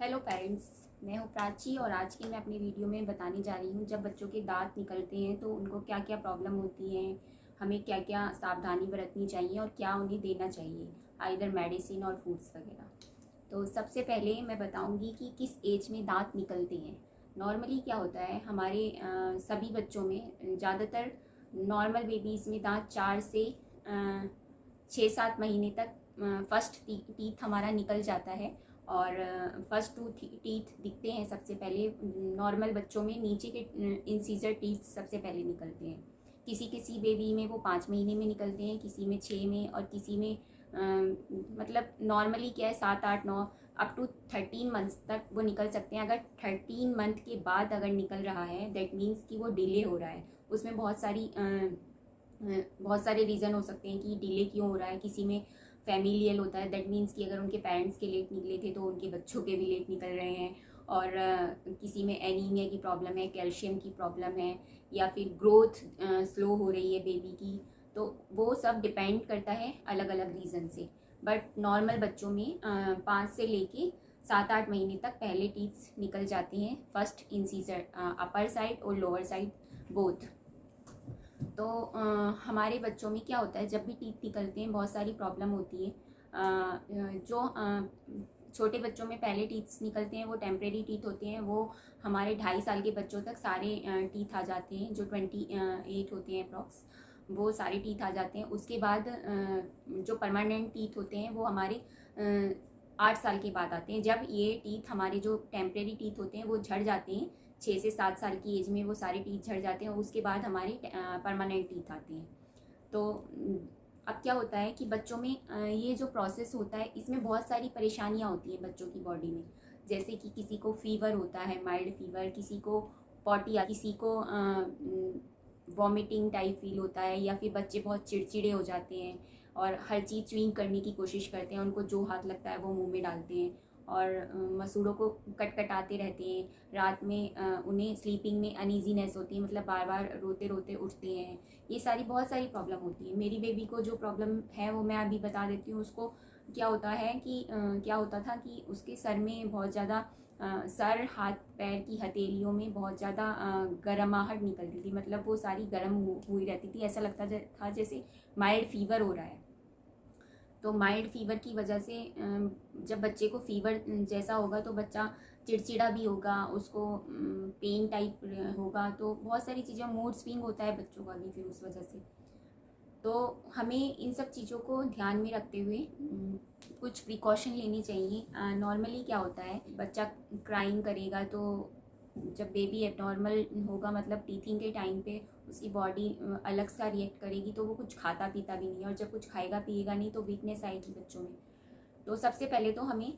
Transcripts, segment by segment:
Hello parents, मैं हूँ प्राची और आज की मैं अपनी वीडियो में बताने जा रही हूँ जब बच्चों के दांत निकलते हैं तो उनको क्या क्या प्रॉब्लम होती है, हमें क्या क्या सावधानी बरतनी चाहिए और क्या उन्हें देना चाहिए, आइदर मेडिसिन और फूड्स वगैरह। तो सबसे पहले मैं बताऊँगी कि किस एज में दांत निकलते हैं। नॉर्मली क्या होता है हमारे सभी बच्चों में, ज़्यादातर नॉर्मल बेबीज़ में दांत 4 से 6-7 महीने तक फर्स्ट टीथ हमारा निकल जाता है। और फर्स्ट टू टीथ दिखते हैं सबसे पहले नॉर्मल बच्चों में, नीचे के इंसीजर टीथ सबसे पहले निकलते हैं। किसी किसी बेबी में वो 5 महीने में निकलते हैं, किसी में 6 में, और किसी में मतलब नॉर्मली क्या है 7-8-9 अप टू 13 मंथ्स तक वो निकल सकते हैं। अगर 13 मंथ के बाद अगर निकल रहा है दैट मीन्स कि वो डिले हो रहा है। उसमें बहुत सारे रीज़न हो सकते हैं कि डिले क्यों हो रहा है। किसी में फैमिलियल होता है, दैट मीन्स कि अगर उनके पेरेंट्स के लेट निकले थे तो उनके बच्चों के भी लेट निकल रहे हैं। और किसी में एनीमिया की प्रॉब्लम है, कैल्शियम की प्रॉब्लम है, या फिर ग्रोथ स्लो हो रही है बेबी की। तो वो सब डिपेंड करता है अलग अलग रीज़न से। बट नॉर्मल बच्चों में 5 से लेके 7-8 महीने तक पहले टीथ निकल जाते हैं, फर्स्ट इंसीजर अपर साइड और लोअर साइड बोथ। तो हमारे बच्चों में क्या होता है जब भी टीथ निकलते हैं बहुत सारी प्रॉब्लम होती है। जो छोटे बच्चों में पहले टीथ निकलते हैं वो टेम्परेरी टीथ होते हैं। वो हमारे 2.5 साल के बच्चों तक सारे टीथ आ जाते हैं, जो 28 होते हैं अप्रॉक्स, वो सारे टीथ आ जाते हैं। उसके बाद जो परमानेंट टीथ होते हैं वो हमारे 8 साल के बाद आते हैं, जब ये टीथ हमारे जो टेम्परेरी टीथ होते हैं वो झड़ जाते हैं। 6 से 7 साल की एज में वो सारे टीथ झड़ जाते हैं, उसके बाद हमारे परमानेंट टीथ आते हैं। तो अब क्या होता है कि बच्चों में ये जो प्रोसेस होता है इसमें बहुत सारी परेशानियां होती हैं बच्चों की बॉडी में। जैसे कि किसी को फीवर होता है, माइल्ड फीवर, किसी को पॉटी, किसी को वॉमिटिंग टाइप फील होता है, या फिर बच्चे बहुत चिड़चिड़े हो जाते हैं और हर चीज़ च्युइंग करने की कोशिश करते हैं, उनको जो हाथ लगता है वो मुंह में डालते हैं और मसूड़ों को कटकटाते रहते हैं। रात में उन्हें स्लीपिंग में अनईजीनेस होती है, मतलब बार बार रोते रोते उठते हैं। ये सारी बहुत सारी प्रॉब्लम होती है। मेरी बेबी को जो प्रॉब्लम है वो मैं अभी बता देती हूँ। उसको क्या होता है कि क्या होता था कि उसके सर में बहुत ज़्यादा सर हाथ पैर की हथेलियों में बहुत ज़्यादा गर्माहट निकलती थी, मतलब वो सारी गर्म हुई रहती थी। ऐसा लगता था जैसे माइल्ड फीवर हो रहा है। तो माइल्ड फीवर की वजह से जब बच्चे को फीवर जैसा होगा तो बच्चा चिड़चिड़ा भी होगा, उसको पेन टाइप होगा, तो बहुत सारी चीज़ें, मूड स्विंग होता है बच्चों का भी फिर उस वजह से। तो हमें इन सब चीज़ों को ध्यान में रखते हुए कुछ प्रिकॉशन लेनी चाहिए। नॉर्मली क्या होता है बच्चा क्राइंग करेगा तो जब बेबी एबनॉर्मल होगा, मतलब टीथिंग के टाइम पे उसकी बॉडी अलग सा रिएक्ट करेगी, तो वो कुछ खाता पीता भी नहीं है, और जब कुछ खाएगा पिएगा नहीं तो वीकनेस आएगी बच्चों में। तो सबसे पहले तो हमें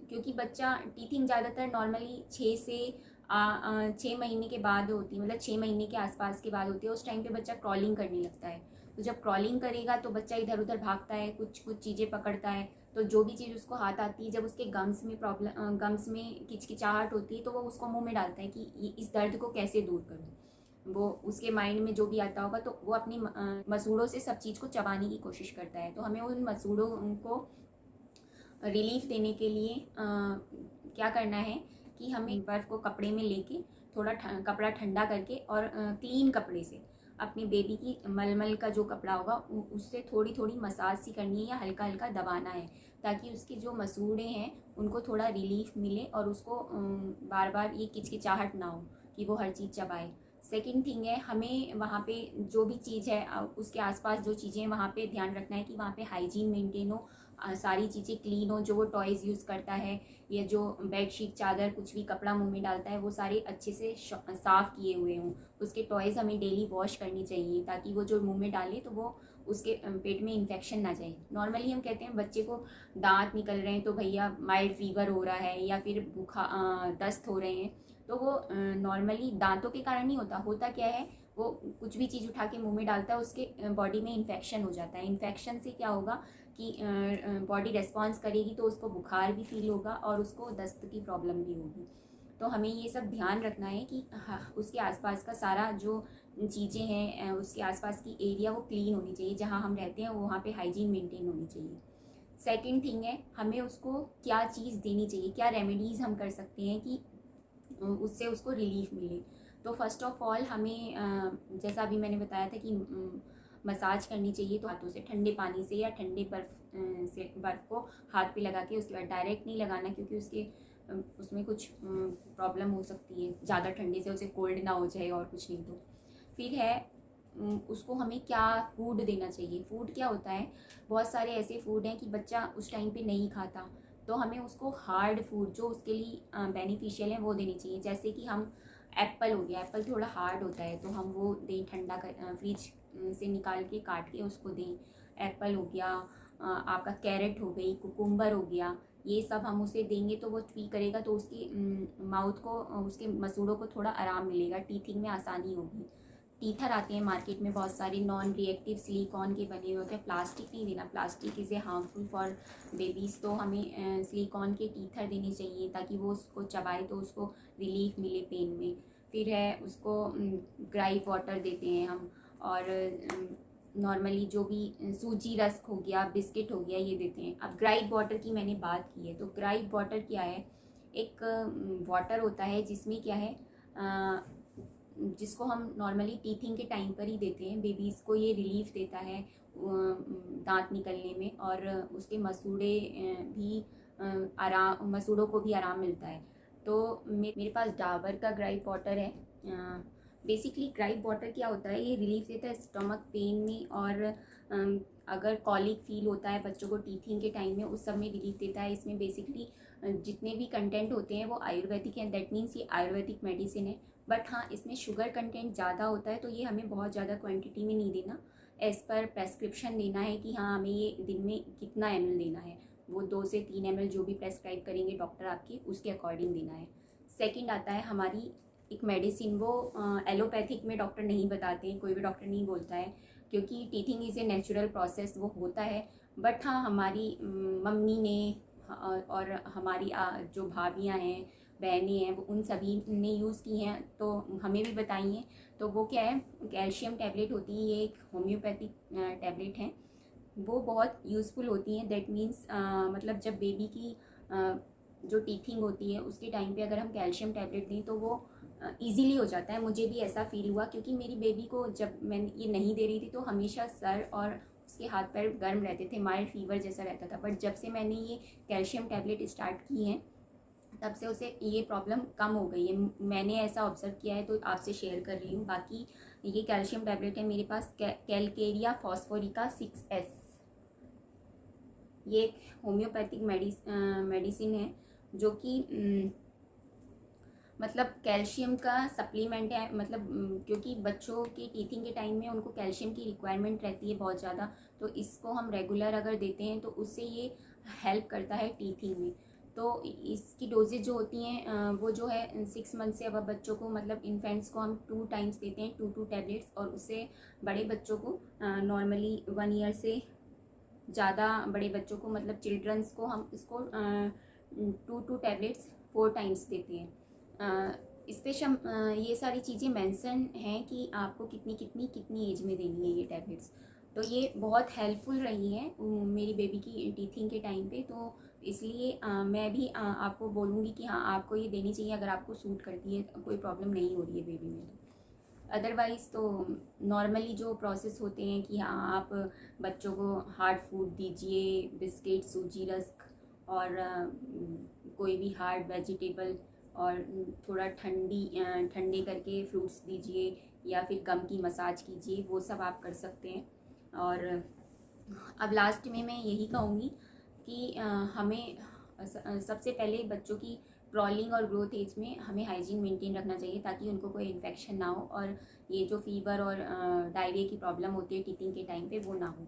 क्योंकि बच्चा टीथिंग ज़्यादातर नॉर्मली 6 महीने के बाद होती है, मतलब 6 महीने के आसपास के बाद होती है। उस टाइम पे बच्चा क्रॉलिंग करने लगता है। तो जब क्रॉलिंग करेगा तो बच्चा इधर उधर भागता है, कुछ कुछ चीज़ें पकड़ता है। तो जो भी चीज़ उसको हाथ आती है, जब उसके गम्स में प्रॉब्लम, गम्स में किचकिचाहट होती है, तो वो उसको मुंह में डालता है कि इस दर्द को कैसे दूर करूँ। वो उसके माइंड में जो भी आता होगा तो वो अपनी मसूड़ों से सब चीज़ को चबाने की कोशिश करता है। तो हमें उन मसूड़ों को रिलीफ देने के लिए क्या करना है कि हमें बर्फ़ को कपड़े में लेके थोड़ा कपड़ा ठंडा करके और क्लीन कपड़े से अपनी बेबी की मलमल का जो कपड़ा होगा उससे थोड़ी थोड़ी मसाज सी करनी है या हल्का हल्का दबाना है, ताकि उसके जो मसूड़े हैं उनको थोड़ा रिलीफ मिले और उसको बार बार ये किचकिचाहट ना हो कि वो हर चीज़ चबाए। सेकंड थिंग है, हमें वहाँ पे जो भी चीज़ है उसके आसपास जो चीज़ें हैं वहाँ पे ध्यान रखना है कि वहाँ पे हाइजीन मेंटेन हो, सारी चीज़ें क्लीन हो। जो वो टॉयज़ यूज़ करता है या जो बेडशीट चादर कुछ भी कपड़ा मुंह में डालता है वो सारे अच्छे से साफ़ किए हुए हों। उसके टॉयज़ हमें डेली वॉश करनी चाहिए, ताकि वो जो मुंह में डाले तो वो उसके पेट में इन्फेक्शन ना जाए। नॉर्मली हम कहते हैं बच्चे को दांत निकल रहे हैं तो भैया माइल्ड फीवर हो रहा है या फिर दस्त हो रहे हैं, तो वो नॉर्मली दांतों के कारण नहीं होता। होता क्या है, वो कुछ भी चीज़ उठा के मुंह में डालता है, उसके बॉडी में इन्फेक्शन हो जाता है। इन्फेक्शन से क्या होगा कि बॉडी रेस्पॉन्स करेगी तो उसको बुखार भी फील होगा और उसको दस्त की प्रॉब्लम भी होगी। तो हमें ये सब ध्यान रखना है कि उसके आसपास का सारा जो चीज़ें हैं, उसके आसपास की एरिया वो क्लीन होनी चाहिए, जहाँ हम रहते हैं वहाँ पे हाइजीन मेंटेन होनी चाहिए। सेकंड थिंग है, हमें उसको क्या चीज़ देनी चाहिए, क्या रेमेडीज़ हम कर सकते हैं कि उससे उसको रिलीफ मिले। तो फर्स्ट ऑफ ऑल हमें जैसा अभी मैंने बताया था कि मसाज करनी चाहिए, तो हाथों से ठंडे पानी से या ठंडे बर्फ़ को हाथ पे लगा के, उसके बाद डायरेक्ट नहीं लगाना, क्योंकि उसमें कुछ प्रॉब्लम हो सकती है, ज़्यादा ठंडे से उसे कोल्ड ना हो जाए और कुछ नहीं। तो फिर है उसको हमें क्या फूड देना चाहिए। फूड क्या होता है, बहुत सारे ऐसे फूड हैं कि बच्चा उस टाइम पे नहीं खाता, तो हमें उसको हार्ड फूड जो उसके लिए बेनिफिशियल है वो देनी चाहिए। जैसे कि हम एप्पल हो गया, एप्पल थोड़ा हार्ड होता है, तो हम वो दें ठंडा कर, फ्रिज से निकाल के काट के उसको दें। एप्पल हो गया, आपका कैरेट हो गई, कुकुम्बर हो गया, ये सब हम उसे देंगे तो वो च्वी करेगा, तो उसकी माउथ को, उसके मसूड़ों को थोड़ा आराम मिलेगा, टीथिंग में आसानी होगी। टीथर आते हैं मार्केट में बहुत सारे, नॉन रिएक्टिव सिलिकॉन के बने हुए होते हैं। प्लास्टिक नहीं देना, plastic is a harmful for babies, तो हमें सिलिकॉन के टीथर देने चाहिए ताकि वो उसको चबाए तो उसको रिलीफ मिले पेन में। फिर है उसको ग्राइप वाटर देते हैं हम, और नॉर्मली जो भी सूजी रस्क हो गया, बिस्किट हो गया, ये देते हैं। अब ग्राइप वाटर की मैंने बात की है, तो ग्राइप वाटर क्या है, एक वाटर होता है जिसमें क्या है, जिसको हम नॉर्मली टीथिंग के टाइम पर ही देते हैं बेबीज़ को। ये रिलीफ देता है दांत निकलने में, और उसके मसूड़े भी आराम, मसूड़ों को भी आराम मिलता है। तो मेरे पास डाबर का ग्राइप वाटर है। बेसिकली ग्राइप वाटर क्या होता है, ये रिलीफ देता है स्टमक पेन में, और अगर कॉलिक फील होता है बच्चों को टीथिंग के टाइम में, उस सब में रिलीफ देता है। इसमें बेसिकली जितने भी कंटेंट होते हैं वो आयुर्वेदिक हैं, दैट मीन्स ये आयुर्वेदिक मेडिसिन है। बट हाँ, इसमें शुगर कंटेंट ज़्यादा होता है, तो ये हमें बहुत ज़्यादा क्वांटिटी में नहीं देना, एज़ पर प्रेस्क्रिप्शन देना है कि हाँ हमें ये दिन में कितना ml देना है। वो 2 से 3 ml जो भी प्रेस्क्राइब करेंगे डॉक्टर आपकी, उसके अकॉर्डिंग देना है। सेकंड आता है हमारी एक मेडिसिन, वो एलोपैथिक में डॉक्टर नहीं बताते हैं, कोई भी डॉक्टर नहीं बोलता है, क्योंकि teething is a natural process, वो होता है। बट हाँ, हमारी मम्मी ने और हमारी जो भाभियाँ हैं, बहनें हैं, वो उन सभी ने यूज़ की हैं, तो हमें भी बताई हैं। तो वो क्या है, कैल्शियम टैबलेट होती है, ये एक होम्योपैथिक टैबलेट है, वो बहुत यूज़फुल होती हैं। दैट मीन्स मतलब जब बेबी की जो टीथिंग होती है उसके टाइम पे अगर हम कैल्शियम टैबलेट दें तो वो ईज़िली हो जाता है। मुझे भी ऐसा फील हुआ, क्योंकि मेरी बेबी को जब मैं ये नहीं दे रही थी तो हमेशा सर और उसके हाथ पैर गर्म रहते थे, माइल्ड फीवर जैसा रहता था। बट जब से मैंने ये कैल्शियम टैबलेट स्टार्ट की हैं, तब से उसे ये प्रॉब्लम कम हो गई है। मैंने ऐसा ऑब्जर्व किया है, तो आपसे शेयर कर रही हूँ। बाकी ये कैल्शियम टैबलेट है मेरे पास, कैलकेरिया फॉस्फोरिका 6S। ये एक होम्योपैथिक मेडिसिन है, जो कि मतलब कैल्शियम का सप्लीमेंट है। मतलब क्योंकि बच्चों के टीथिंग के टाइम में उनको कैल्शियम की रिक्वायरमेंट रहती है बहुत ज़्यादा, तो इसको हम रेगुलर अगर देते हैं तो उससे ये हेल्प करता है टीथिंग में। तो इसकी डोजेज जो होती हैं वो जो है 6 मंथ से अब बच्चों को, मतलब इन्फेंट्स को हम 2 टाइम्स देते हैं, 2 टैबलेट्स। और उससे बड़े बच्चों को नॉर्मली 1 ईयर से ज़्यादा बड़े बच्चों को, मतलब चिल्ड्रंस को, हम इसको 2 टैबलेट्स 4 टाइम्स देते हैं। इस पे ये सारी चीज़ें मेंशन हैं कि आपको कितनी एज में देनी है ये टैबलेट्स। तो ये बहुत हेल्पफुल रही हैं मेरी बेबी की टीथिंग के टाइम पे। तो इसलिए मैं भी आपको बोलूँगी कि हाँ, आपको ये देनी चाहिए अगर आपको सूट करती है, कोई प्रॉब्लम नहीं हो रही है बेबी में। अदरवाइज़ तो नॉर्मली जो प्रोसेस होते हैं कि हाँ, आप बच्चों को हार्ड फूड दीजिए, बिस्किट, सूजी रस्क, और कोई भी हार्ड वेजिटेबल, और थोड़ा ठंडे करके फ्रूट्स दीजिए, या फिर गम की मसाज कीजिए, वो सब आप कर सकते हैं। और अब लास्ट में मैं यही कहूँगी कि हमें सबसे पहले बच्चों की क्रॉलिंग और ग्रोथ एज में हमें हाइजीन मेंटेन रखना चाहिए, ताकि उनको कोई इन्फेक्शन ना हो, और ये जो फीवर और डायरिया की प्रॉब्लम होती है टीथिंग के टाइम पे, वो ना हो।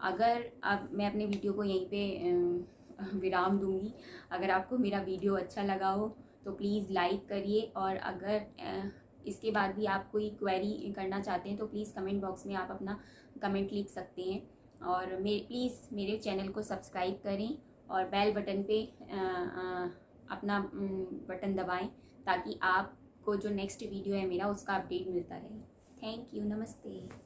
अगर अब मैं अपने वीडियो को यहीं पे विराम दूंगी। अगर आपको मेरा वीडियो अच्छा लगा हो तो प्लीज़ लाइक करिए, और अगर इसके बाद भी आप कोई क्वेरी करना चाहते हैं तो प्लीज़ कमेंट बॉक्स में आप अपना कमेंट लिख सकते हैं। और प्लीज़ मेरे चैनल को सब्सक्राइब करें, और बेल बटन पे अपना बटन दबाएं, ताकि आपको जो नेक्स्ट वीडियो है मेरा, उसका अपडेट मिलता रहे। थैंक यू, नमस्ते।